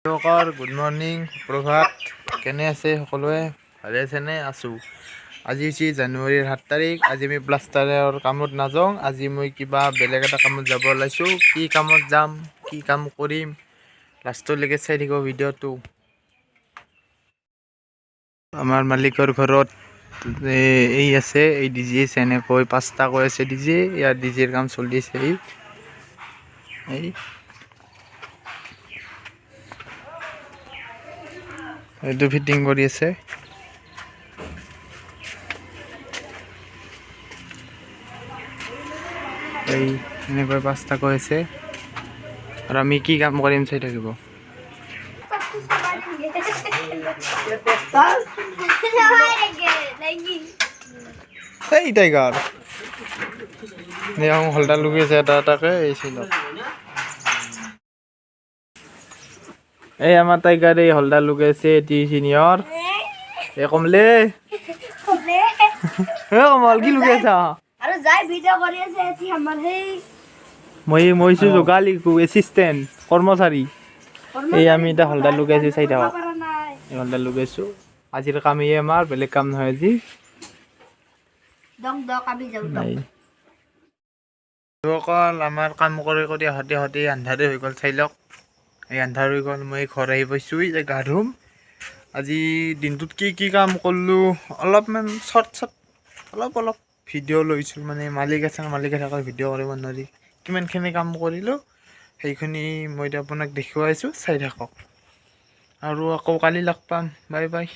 good morning সুপ্ৰভাত কেনে আছে সকলোৱে ভালে আছেনে আছোঁ আজি হৈছে জানুৱাৰীৰ 7 তাৰিখ আজি আমি প্লাষ্টাৰৰ কামত নাযাওঁ আজি মই কিবা বেলেগ এটা কামত যাব ওলাইছোঁ কি কামত যাম কি কাম কৰিম লাষ্টলৈকে চাই থাকিব ভিডিঅ'টো আমাৰ মালিকৰ ঘৰত এই আছে এই ডিজে এনেকৈ 5টা কৈ আছে ডিজে ইয়াৰ ডিজেৰ কাম চলি আছে এই এইটো ফিটিং কৰি আছে এই এনেকৈ 5টা কৈ আছে আৰু আমি কি কাম কৰিম চাই থাকিব এই টাইগাৰ নেও হলডা লুকি আছে এটা এটাকে এই ছিল এই আমাৰ টাইগাৰ এই হলডা লুকি আছে টি সিনিয়ৰ এ কমলে এ কমল কি লুকি আছা আৰু যাই ভিডিও কৰি আছে এতি আমাৰ হেই মইছো যোগালি এসিস্ট্যান্ট কৰ্মচাৰী এই আমি এটা হলডা লুকি আছে চাই থাকক এই হলডা লুকি আছো আজিৰ কাম এই আমাৰ বেলেগ কাম নহয় আজি দং দক আমি যাও লোকল আমাৰ কাম কৰি কৰি হতে আন্ধাৰে হৈ গ'ল চাই লওক এই আন্ধাৰ হৈ গ'ল মই ঘৰ আহি পাইছোঁ যে গা ধুম আজি দিনটোত কি কাম কৰিলোঁ অলপমান চৰ্ট অলপ ভিডিঅ' লৈছোঁ মানে মালিকে থকা ভিডিঅ' কৰিব নোৱাৰি কিমানখিনি কাম কৰিলোঁ সেইখিনি মই আপোনাক দেখুৱাইছোঁ চাই থাকক আৰু আকৌ কালি লগ পাম বাই বাই